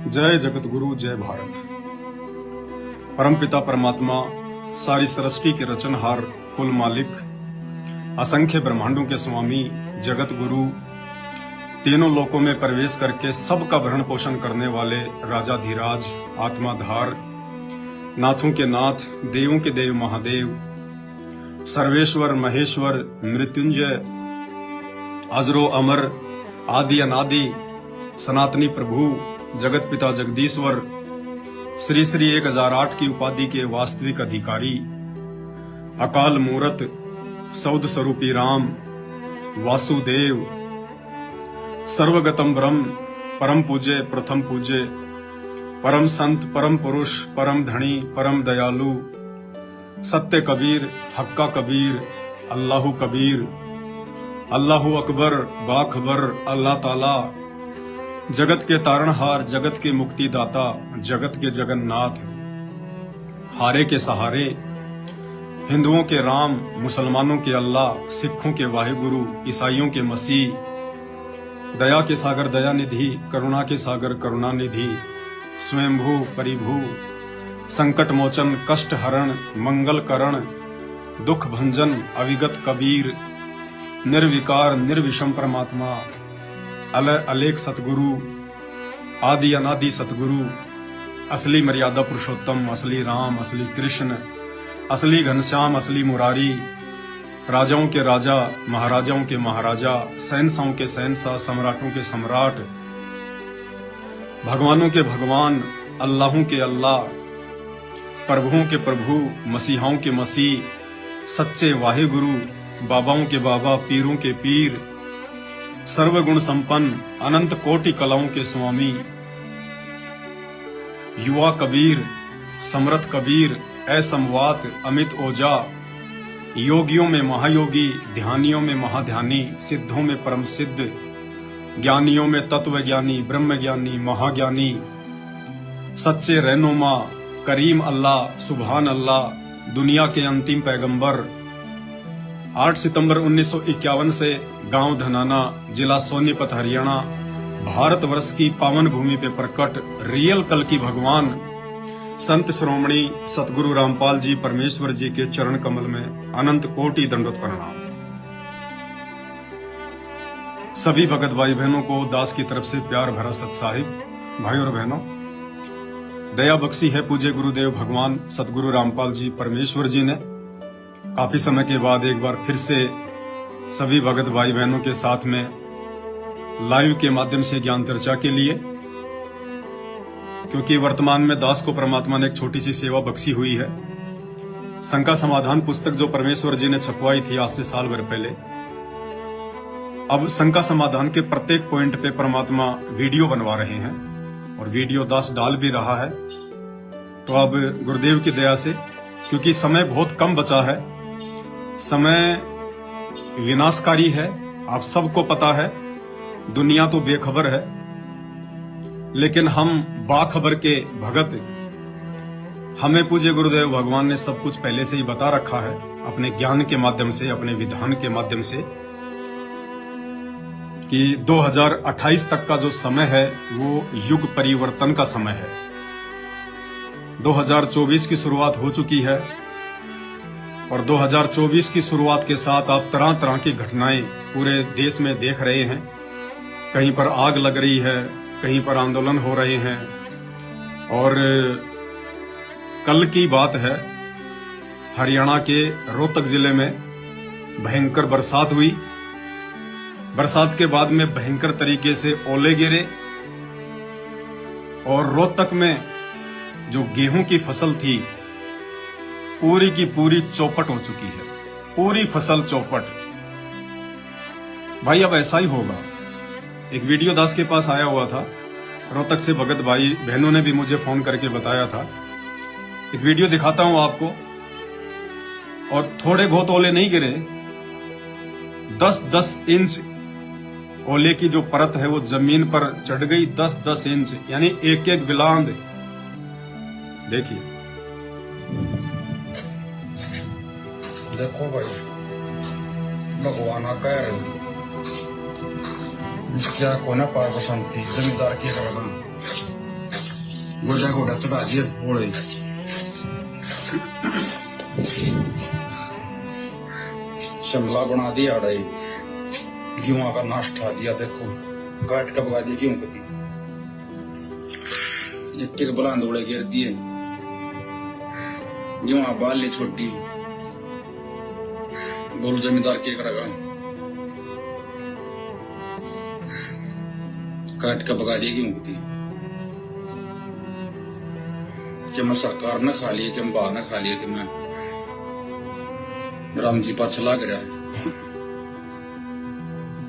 जय जगत गुरु, जय भारत। परमपिता परमात्मा, सारी सृष्टि के रचनहार, कुल मालिक, असंख्य ब्रह्मांडों के स्वामी, जगत गुरु, तीनों लोकों में प्रवेश करके सबका भरण पोषण करने वाले राजाधिराज, आत्माधार, नाथों के नाथ, देवों के देव महादेव, सर्वेश्वर महेश्वर, मृत्युंजय, अजरो अमर, आदि अनादि, सनातनी प्रभु, जगत पिता जगदीश्वर, श्री श्री 1008 की उपाधि के वास्तविक अधिकारी, अकाल मूरत, सौद स्वरूपी राम, वासुदेव, सर्वगतम ब्रह्म, परम पूज्य, प्रथम पूज्य, परम संत, परम पुरुष, परम धनी, परम दयालु, सत्य कबीर, हक्का कबीर, अल्लाहु कबीर, अल्लाहु अकबर, बाखबर, अल्लाह ताला, जगत के तारणहार, जगत के मुक्तिदाता, जगत के जगन्नाथ, हारे के सहारे, हिंदुओं के राम, मुसलमानों के अल्लाह, सिखों के वाहिगुरु, ईसाइयों के मसीह, दया के सागर दयानिधि, करुणा के सागर करुणानिधि, स्वयंभू परिभू, संकट मोचन, कष्ट हरण, मंगल करण, दुख भंजन, अविगत कबीर, निर्विकार निर्विषम परमात्मा, अलेख सतगुरु, आदि अनादि सतगुरु, असली मर्यादा पुरुषोत्तम, असली राम, असली कृष्ण, असली घनश्याम, असली मुरारी, राजाओं के राजा, महाराजाओं के महाराजा, शहंशाहों के शहंशाह, सम्राटों के सम्राट, भगवानों के भगवान, अल्लाहों के अल्लाह, प्रभुओं के प्रभु, मसीहाओं के मसीह, सच्चे वाहिगुरु, बाबाओं के बाबा, पीरों के पीर, सर्वगुण संपन्न, अनंत कोटि कलाओं के स्वामी, युवा कबीर, समरथ कबीर, असमवात, अमित ओजा, योगियों में महायोगी, ध्यानियों में महाध्यानी, सिद्धों में परम सिद्ध, ज्ञानियों में तत्व ज्ञानी, ब्रह्म ज्ञानी, महाज्ञानी, सच्चे रहनुमा, करीम अल्लाह, सुभान अल्लाह, दुनिया के अंतिम पैगंबर, 8 सितंबर 1951 से गांव धनाना, जिला सोनीपत, हरियाणा, भारतवर्ष की पावन भूमि पे प्रकट रियल कल की भगवान संत श्रोमणी सतगुरु रामपाल जी परमेश्वर जी के चरण कमल में अनंत कोटि दंडोत प्रणाम। सभी भगत भाई बहनों को दास की तरफ से प्यार भरा सत साहिब। भाई और बहनों, दया बख्शी है पूज्य गुरुदेव भगवान सतगुरु रामपाल जी परमेश्वर जी ने काफी समय के बाद एक बार फिर से सभी भगत भाई बहनों के साथ में लाइव के माध्यम से ज्ञान चर्चा के लिए, क्योंकि वर्तमान में दास को परमात्मा ने एक छोटी सी सेवा बख्शी हुई है। शंका समाधान पुस्तक जो परमेश्वर जी ने छपवाई थी आज से साल भर पहले, अब शंका समाधान के प्रत्येक पॉइंट पे परमात्मा वीडियो बनवा रहे हैं और वीडियो दास डाल भी रहा है। तो अब गुरुदेव की दया से, क्योंकि समय बहुत कम बचा है, समय विनाशकारी है, आप सबको पता है, दुनिया तो बेखबर है, लेकिन हम बाखबर के भगत, हमें पूज्य गुरुदेव भगवान ने सब कुछ पहले से ही बता रखा है अपने ज्ञान के माध्यम से, अपने विधान के माध्यम से, कि 2028 तक का जो समय है वो युग परिवर्तन का समय है। 2024 की शुरुआत हो चुकी है और 2024 की शुरुआत के साथ आप तरह तरह की घटनाएं पूरे देश में देख रहे हैं। कहीं पर आग लग रही है, कहीं पर आंदोलन हो रहे हैं। और कल की बात है, हरियाणा के रोहतक जिले में भयंकर बरसात हुई। बरसात के बाद में भयंकर तरीके से ओले गिरे और रोहतक में जो गेहूं की फसल थी पूरी की पूरी चौपट हो चुकी है, पूरी फसल चौपट। भाई अब ऐसा ही होगा। एक वीडियो दास के पास आया हुआ था, रोहतक से भगत भाई बहनों ने भी मुझे फोन करके बताया था। एक वीडियो दिखाता हूं आपको। और थोड़े बहुत ओले नहीं गिरे, 10-10 इंच ओले की जो परत है वो जमीन पर चढ़ गई। 10-10 इंच यानी एक एक बिलांद। देखिए, देखो भाई, भगवान कह रहे क्या कोना पार शांति जमींदार की करना गोटा गोटा चढ़ा दिए ओले शिमला बना दिया अड़ाई गेहूं का नाश्ता दिया देखो काट का पका दिया गेहूं कती एक एक बुलंद उड़े गिर दिए गेहूं बाल ले छोटी बोल जमींदार के करेगा काट का पका दिया गेहूं कती कि मैं सरकार न खा लिया कि मैं बाहर न खा लिया कि मैं राम जी पाछा लाग रहा है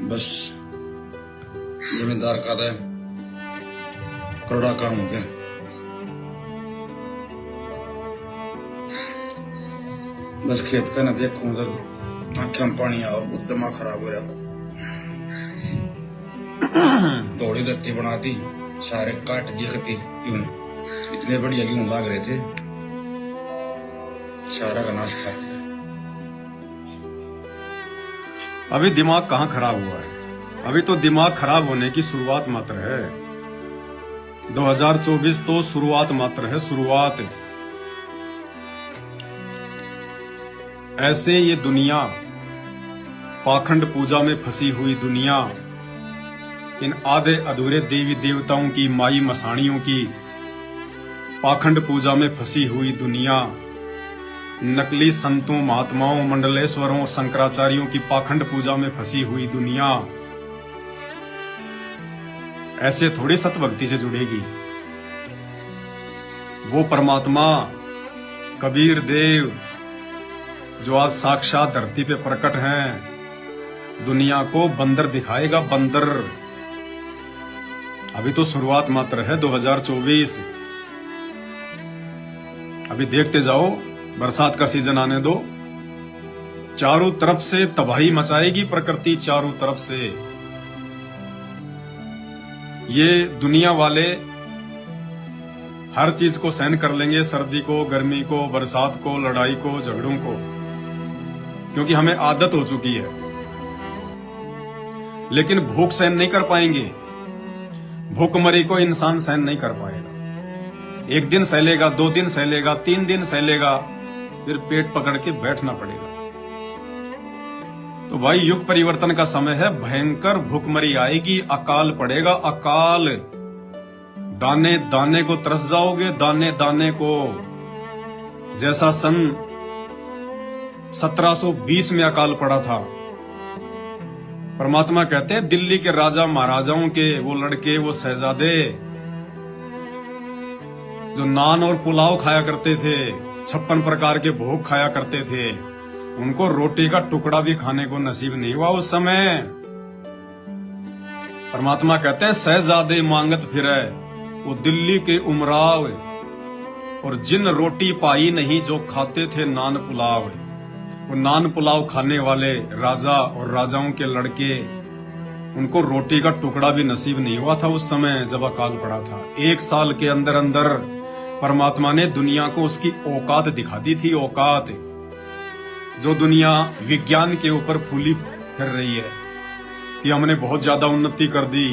बस जमींदार का दे करोड़ा काम हो गया बस खेत का ना देखूं तो आंखों में पानी आओ दिमाग खराब हो रहा दौड़ी दत्ती बना दी सारे काट दिए खती इतने बढ़िया गेहूं लाग रहे थे सारा का नाश कर दिया। अभी दिमाग कहाँ खराब हुआ है, अभी तो दिमाग खराब होने की शुरुआत मात्र है। 2024 तो शुरुआत मात्र है, शुरुआत। ऐसे ये दुनिया, पाखंड पूजा में फंसी हुई दुनिया, इन आधे अधूरे देवी देवताओं की, माई मसाणियों की पाखंड पूजा में फंसी हुई दुनिया, नकली संतों, महात्माओं, मंडलेश्वरों और शंकराचार्यों की पाखंड पूजा में फंसी हुई दुनिया ऐसे थोड़ी सतभक्ति से जुड़ेगी। वो परमात्मा कबीर देव जो आज साक्षात धरती पे प्रकट हैं, दुनिया को बंदर दिखाएगा, बंदर। अभी तो शुरुआत मात्र है 2024। अभी देखते जाओ, बरसात का सीजन आने दो, चारों तरफ से तबाही मचाएगी प्रकृति, चारों तरफ से। ये दुनिया वाले हर चीज को सहन कर लेंगे, सर्दी को, गर्मी को, बरसात को, लड़ाई को, झगड़ों को, क्योंकि हमें आदत हो चुकी है। लेकिन भूख सहन नहीं कर पाएंगे, भूखमरी को इंसान सहन नहीं कर पाएगा। एक दिन सह लेगा, 2 दिन सह लेगा, 3 दिन सह लेगा, फिर पेट पकड़ के बैठना पड़ेगा। तो भाई युग परिवर्तन का समय है, भयंकर भूखमरी आएगी, अकाल पड़ेगा, अकाल। दाने दाने को तरस जाओगे, दाने दाने को। जैसा सन 1720 में अकाल पड़ा था। परमात्मा कहते हैं दिल्ली के राजा महाराजाओं के वो लड़के, वो शहजादे जो नान और पुलाव खाया करते थे, 56 प्रकार के भोग खाया करते थे, उनको रोटी का टुकड़ा भी खाने को नसीब नहीं हुआ उस समय। परमात्मा कहते हैं शहजादे मांगत फिरे वो दिल्ली के उमराव, और जिन रोटी पाई नहीं जो खाते थे नान पुलाव। वो नान पुलाव खाने वाले राजा और राजाओं के लड़के, उनको रोटी का टुकड़ा भी नसीब नहीं हुआ था उस समय जब अकाल पड़ा था। 1 साल के अंदर अंदर परमात्मा ने दुनिया को उसकी औकात दिखा दी थी, औकात। जो दुनिया विज्ञान के ऊपर फूली फिर रही है कि हमने बहुत ज्यादा उन्नति कर दी,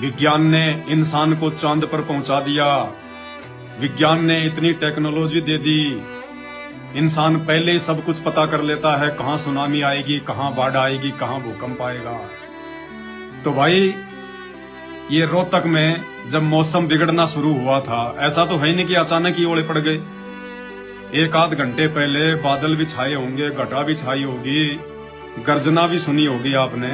विज्ञान ने इंसान को चांद पर पहुंचा दिया, विज्ञान ने इतनी टेक्नोलॉजी दे दी, इंसान पहले ही सब कुछ पता कर लेता है, कहां सुनामी आएगी, कहां बाढ़ आएगी, कहां भूकंप आएगा। तो भाई ये रोहतक में जब मौसम बिगड़ना शुरू हुआ था, ऐसा तो है नहीं कि अचानक ही ओले पड़ गए। 1 आध घंटे पहले बादल भी छाए होंगे, घटा भी छाई होगी, गर्जना भी सुनी होगी आपने।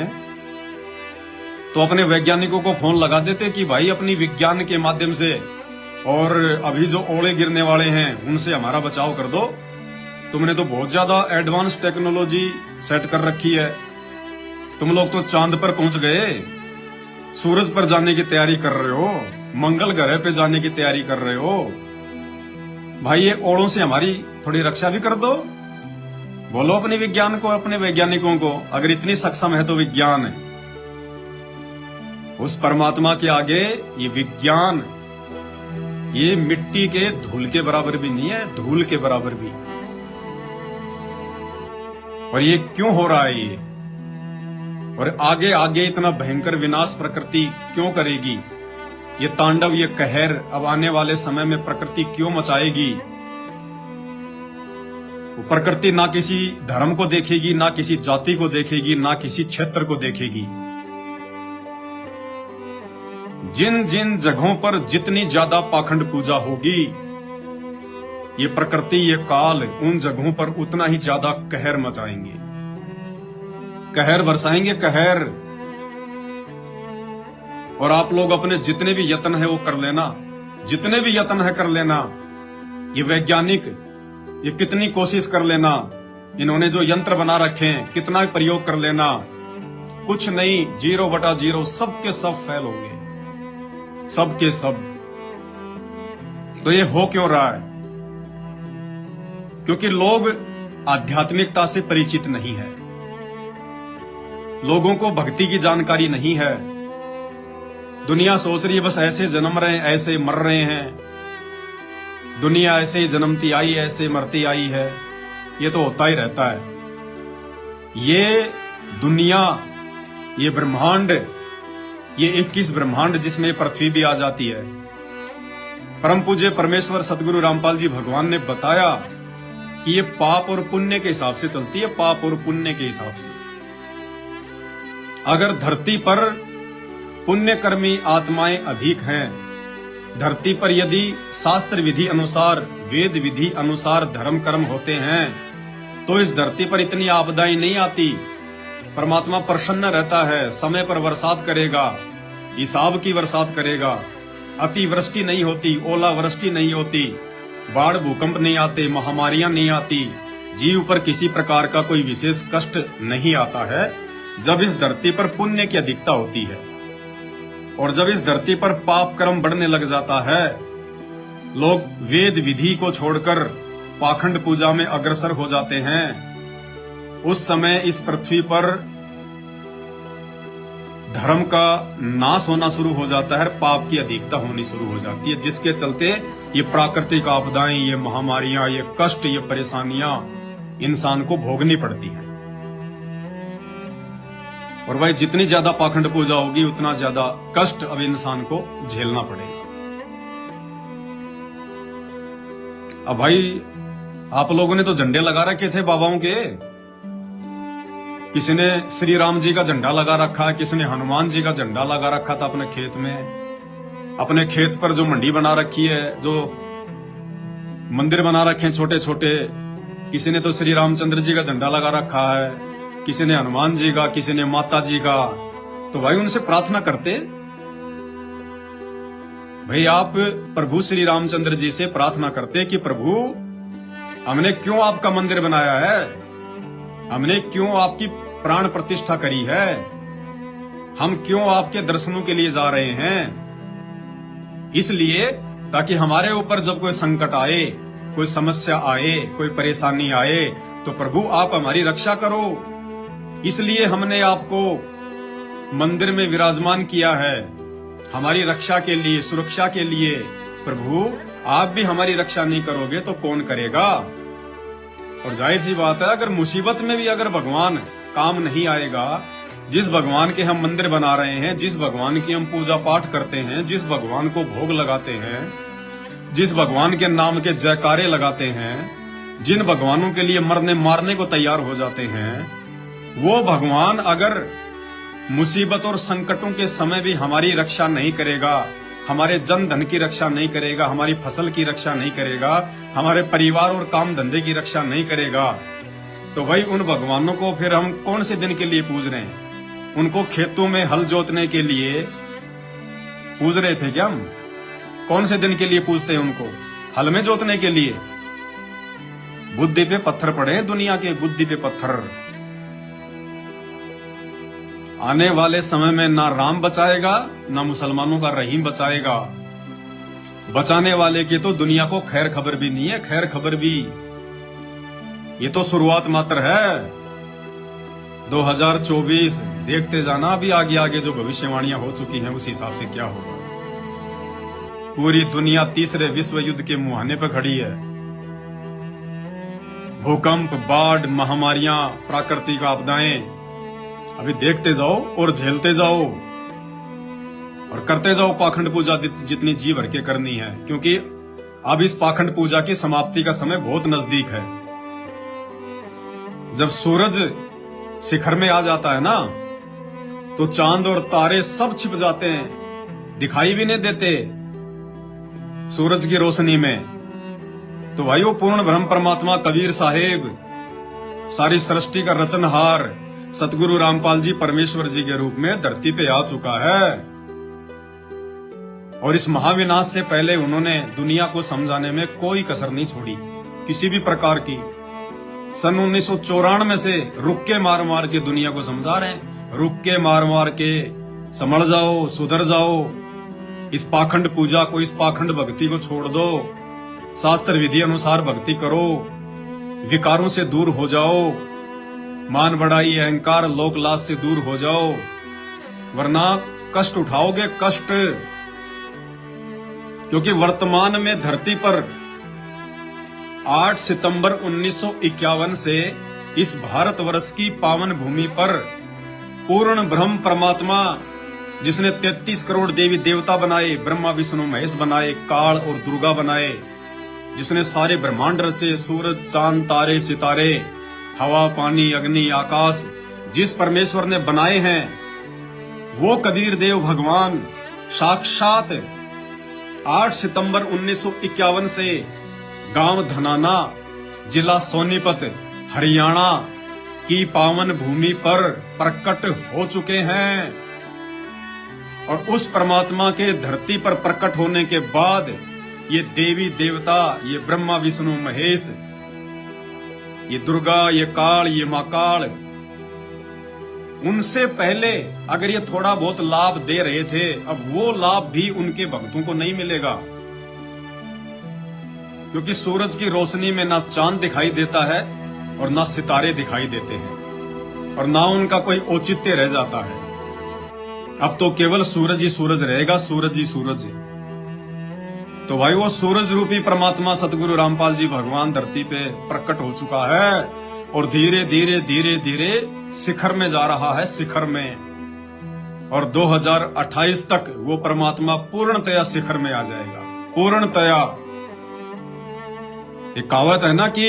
तो अपने वैज्ञानिकों को फोन लगा देते कि भाई अपनी विज्ञान के माध्यम से, और अभी जो ओले गिरने वाले हैं उनसे हमारा बचाव कर दो। तुमने तो बहुत ज्यादा एडवांस टेक्नोलॉजी सेट कर रखी है, तुम लोग तो चांद पर पहुंच गए, सूरज पर जाने की तैयारी कर रहे हो, मंगल ग्रह पे जाने की तैयारी कर रहे हो। भाई ये ओलों से हमारी थोड़ी रक्षा भी कर दो। बोलो अपने विज्ञान को, अपने वैज्ञानिकों को, अगर इतनी सक्षम है तो विज्ञान है। उस परमात्मा के आगे ये विज्ञान, ये मिट्टी के धूल के बराबर भी नहीं है, धूल के बराबर भी। और ये क्यों हो रहा है ये, और आगे आगे इतना भयंकर विनाश प्रकृति क्यों करेगी, ये तांडव, ये कहर अब आने वाले समय में प्रकृति क्यों मचाएगी? वो प्रकृति ना किसी धर्म को देखेगी, ना किसी जाति को देखेगी, ना किसी क्षेत्र को देखेगी। जिन जिन जगहों पर जितनी ज्यादा पाखंड पूजा होगी, ये प्रकृति, ये काल उन जगहों पर उतना ही ज्यादा कहर मचाएंगे, कहर बरसाएंगे, कहर। और आप लोग अपने जितने भी यत्न है वो कर लेना, जितने भी यत्न है कर लेना। ये वैज्ञानिक ये कितनी कोशिश कर लेना, इन्होंने जो यंत्र बना रखे हैं कितना प्रयोग कर लेना, कुछ नहीं, 0/0, सबके सब फेल होंगे, सबके सब। तो ये हो क्यों रहा है? क्योंकि लोग आध्यात्मिकता से परिचित नहीं है, लोगों को भक्ति की जानकारी नहीं है। दुनिया सोच रही है बस ऐसे जन्म रहे हैं, ऐसे मर रहे हैं, दुनिया ऐसे ही जन्मती आई, ऐसे मरती आई है, ये तो होता ही रहता है। ये दुनिया, ये ब्रह्मांड, ये 21 ब्रह्मांड जिसमें पृथ्वी भी आ जाती है। परम पूज्य परमेश्वर सदगुरु रामपाल जी भगवान ने बताया कि ये पाप और पुण्य के हिसाब से चलती है, पाप और पुण्य के हिसाब से। अगर धरती पर पुण्यकर्मी आत्माएं अधिक हैं, धरती पर यदि शास्त्र विधि अनुसार, वेद विधि अनुसार धर्म कर्म होते हैं, तो इस धरती पर इतनी आपदाएं नहीं आती। परमात्मा प्रसन्न रहता है, समय पर बरसात करेगा, हिसाब की बरसात करेगा, अतिवृष्टि नहीं होती, ओलावृष्टि नहीं होती, बाढ़ भूकंप नहीं आते, महामारियां नहीं आती, जीव पर किसी प्रकार का कोई विशेष कष्ट नहीं आता है, जब इस धरती पर पुण्य की अधिकता होती है। और जब इस धरती पर पाप कर्म बढ़ने लग जाता है, लोग वेद विधि को छोड़कर पाखंड पूजा में अग्रसर हो जाते हैं, उस समय इस पृथ्वी पर धर्म का नाश होना शुरू हो जाता है, पाप की अधिकता होनी शुरू हो जाती है, जिसके चलते ये प्राकृतिक आपदाएं, ये महामारियां, ये कष्ट, ये परेशानियां इंसान को भोगनी पड़ती हैं। और भाई जितनी ज्यादा पाखंड पूजा होगी उतना ज्यादा कष्ट अब इंसान को झेलना पड़ेगा। अब भाई आप लोगों ने तो झंडे लगा रखे थे बाबाओं के, किसी ने श्री राम जी का झंडा लगा रखा, किसी ने हनुमान जी का झंडा लगा रखा था अपने खेत में। अपने खेत पर जो मंडी बना रखी है, जो मंदिर बना रखे हैं छोटे छोटे, किसी ने तो श्री रामचंद्र जी का झंडा लगा रखा है, किसी ने हनुमान जी का, किसी ने माता जी का। तो भाई उनसे प्रार्थना करते, भाई आप प्रभु श्री रामचंद्र जी से प्रार्थना करते कि प्रभु हमने क्यों आपका मंदिर बनाया है, हमने क्यों आपकी प्राण प्रतिष्ठा करी है, हम क्यों आपके दर्शनों के लिए जा रहे हैं? इसलिए ताकि हमारे ऊपर जब कोई संकट आए, कोई समस्या आए, कोई परेशानी आए, तो प्रभु आप हमारी रक्षा करो। इसलिए हमने आपको मंदिर में विराजमान किया है, हमारी रक्षा के लिए, सुरक्षा के लिए। प्रभु आप भी हमारी रक्षा नहीं करोगे तो कौन करेगा? और जाहिर सी बात है, अगर मुसीबत में भी अगर भगवान काम नहीं आएगा, जिस भगवान के हम मंदिर बना रहे हैं, जिस भगवान की हम पूजा पाठ करते हैं, जिस भगवान को भोग लगाते हैं, जिस भगवान के नाम के जयकारे लगाते हैं, जिन भगवानों के लिए मरने मारने को तैयार हो जाते हैं, वो भगवान अगर मुसीबत और संकटों के समय भी हमारी रक्षा नहीं करेगा, हमारे जन धन की रक्षा नहीं करेगा, हमारी फसल की रक्षा नहीं करेगा, हमारे परिवार और काम धंधे की रक्षा नहीं करेगा, तो भाई उन भगवानों को फिर हम कौन से दिन के लिए पूज रहे हैं? उनको खेतों में हल जोतने के लिए पूज रहे थे क्या हम? कौन से दिन के लिए पूजते हैं उनको? हल में जोतने के लिए। बुद्धि पे पत्थर पड़े, दुनिया के बुद्धि पे पत्थर। आने वाले समय में ना राम बचाएगा, ना मुसलमानों का रहीम बचाएगा। बचाने वाले की तो दुनिया को खैर खबर भी नहीं है, खैर खबर भी। ये तो शुरुआत मात्र है। 2024 देखते जाना, अभी आगे आगे जो भविष्यवाणियां हो चुकी हैं उस हिसाब से क्या होगा। पूरी दुनिया तीसरे विश्व युद्ध के मुहाने पर खड़ी है। भूकंप, बाढ़, महामारियां, प्राकृतिक आपदाएं, अभी देखते जाओ और झेलते जाओ। और करते जाओ पाखंड पूजा जितनी जी भर के करनी है, क्योंकि अब इस पाखंड पूजा की समाप्ति का समय बहुत नजदीक है। जब सूरज शिखर में आ जाता है ना, तो चांद और तारे सब छिप जाते हैं, दिखाई भी नहीं देते सूरज की रोशनी में। तो भाई वो पूर्ण ब्रह्म परमात्मा कबीर साहेब, सारी सृष्टि का रचनहार सतगुरु रामपाल जी परमेश्वर जी के रूप में धरती पे आ चुका है। और इस महाविनाश से पहले उन्होंने दुनिया को समझाने में कोई कसर नहीं छोड़ी, किसी भी प्रकार की। सन 1994 से रुक के मार मार के दुनिया को समझा रहे हैं, रुक के मार मार के संभल जाओ, सुधर जाओ, इस पाखंड पूजा को, इस पाखंड भक्ति को छोड़ दो, शास्त्र विधि अनुसार भक्ति करो, विकारों से दूर हो जाओ, मान बढ़ाई अहंकार लोक लाज से दूर हो जाओ, वरना कष्ट उठाओगे, कष्ट। क्योंकि वर्तमान में धरती पर 8 सितंबर 1951 से इस भारतवर्ष की पावन भूमि पर पूर्ण ब्रह्म परमात्मा, जिसने 33 करोड़ देवी देवता बनाए, ब्रह्मा विष्णु महेश बनाए, काल और दुर्गा बनाए, जिसने सारे ब्रह्मांड रचे, सूरज चांद तारे सितारे, हवा पानी अग्नि आकाश, जिस परमेश्वर ने बनाए हैं, वो कबीर देव भगवान साक्षात 8 सितंबर 1951 से गांव धनाना, जिला सोनीपत, हरियाणा की पावन भूमि पर प्रकट हो चुके हैं। और उस परमात्मा के धरती पर प्रकट होने के बाद ये देवी देवता, ये ब्रह्मा विष्णु महेश, ये दुर्गा, ये काल, ये महाकाल, उनसे पहले अगर ये थोड़ा बहुत लाभ दे रहे थे, अब वो लाभ भी उनके भक्तों को नहीं मिलेगा। क्योंकि सूरज की रोशनी में ना चांद दिखाई देता है और ना सितारे दिखाई देते हैं, और ना उनका कोई औचित्य रह जाता है। अब तो केवल सूरज ही सूरज रहेगा, सूरज ही सूरज। तो भाई वो सूरज रूपी परमात्मा सतगुरु रामपाल जी भगवान धरती पे प्रकट हो चुका है, और धीरे धीरे धीरे धीरे शिखर में जा रहा है, शिखर में। और 2028 तक वो परमात्मा पूर्णतया शिखर में आ जाएगा, पूर्णतया। एक कहावत है ना कि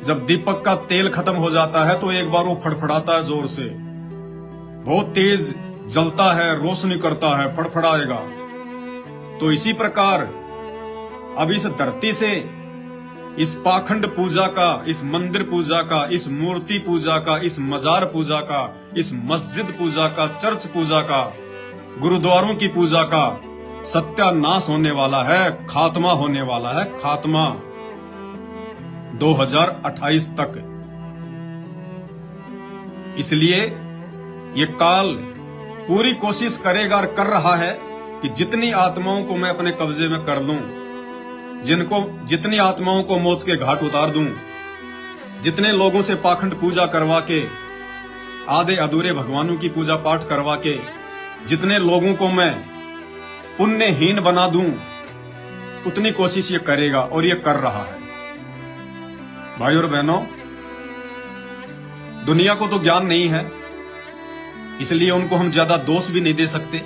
जब दीपक का तेल खत्म हो जाता है तो एक बार वो फड़फड़ाता है जोर से, बहुत तेज जलता है, रोशनी करता है, फड़फड़ाएगा। तो इसी प्रकार अब इस धरती से इस पाखंड पूजा का, इस मंदिर पूजा का, इस मूर्ति पूजा का, इस मजार पूजा का, इस मस्जिद पूजा का, चर्च पूजा का, गुरुद्वारों की पूजा का सत्यानाश होने वाला है, खात्मा होने वाला है, खात्मा 2028 तक। इसलिए ये काल पूरी कोशिश करेगा और कर रहा है कि जितनी आत्माओं को मैं अपने कब्जे में कर लूं, जितनी आत्माओं को मौत के घाट उतार दूं, जितने लोगों से पाखंड पूजा करवा के, आधे अधूरे भगवानों की पूजा पाठ करवा के, जितने लोगों को मैं पुण्यहीन बना दूं, उतनी कोशिश ये करेगा, और ये कर रहा है। भाई और बहनों, दुनिया को तो ज्ञान नहीं है, इसलिए उनको हम ज्यादा दोष भी नहीं दे सकते,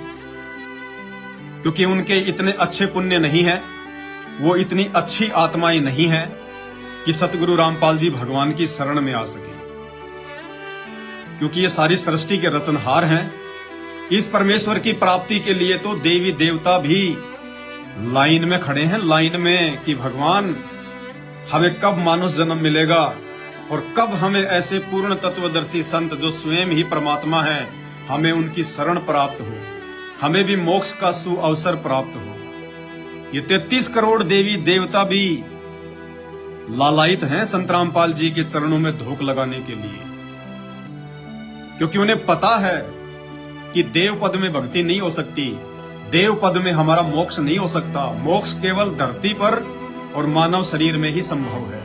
क्योंकि उनके इतने अच्छे पुण्य नहीं है, वो इतनी अच्छी आत्माएं नहीं है कि सतगुरु रामपाल जी भगवान की शरण में आ सके। क्योंकि ये सारी सृष्टि के रचनहार हैं। इस परमेश्वर की प्राप्ति के लिए तो देवी देवता भी लाइन में खड़े हैं, लाइन में, कि भगवान हमें कब मानुष जन्म मिलेगा और कब हमें ऐसे पूर्ण तत्वदर्शी संत जो स्वयं ही परमात्मा हैं, हमें उनकी शरण प्राप्त हो, हमें भी मोक्ष का सुअवसर प्राप्त हो। ये 33 करोड़ देवी देवता भी लालायित हैं संत रामपाल जी के चरणों में धोख लगाने के लिए, क्योंकि उन्हें पता है कि देव पद में भक्ति नहीं हो सकती, देव पद में हमारा मोक्ष नहीं हो सकता। मोक्ष केवल धरती पर और मानव शरीर में ही संभव है।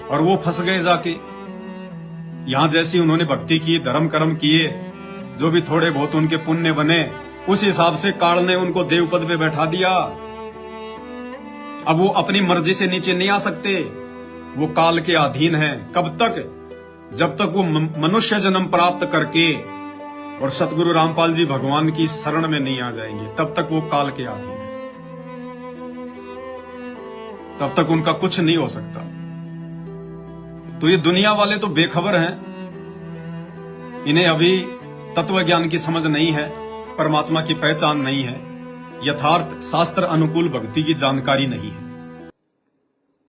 और वो फंस गए जाके। यहां जैसी उन्होंने भक्ति की, धर्म कर्म किए, जो भी थोड़े बहुत उनके पुण्य बने, उस हिसाब से काल ने उनको देव पद पे बैठा दिया। अब वो अपनी मर्जी से नीचे नहीं आ सकते, वो काल के अधीन हैं। कब तक? जब तक वो मनुष्य जन्म प्राप्त करके और सतगुरु रामपाल जी भगवान की शरण में नहीं आ जाएंगे तब तक वो काल के आधीन है, तब तक उनका कुछ नहीं हो सकता। तो ये दुनिया वाले तो बेखबर हैं, इन्हें अभी तत्व ज्ञान की समझ नहीं है, परमात्मा की पहचान नहीं है, यथार्थ शास्त्र अनुकूल भक्ति की जानकारी नहीं है।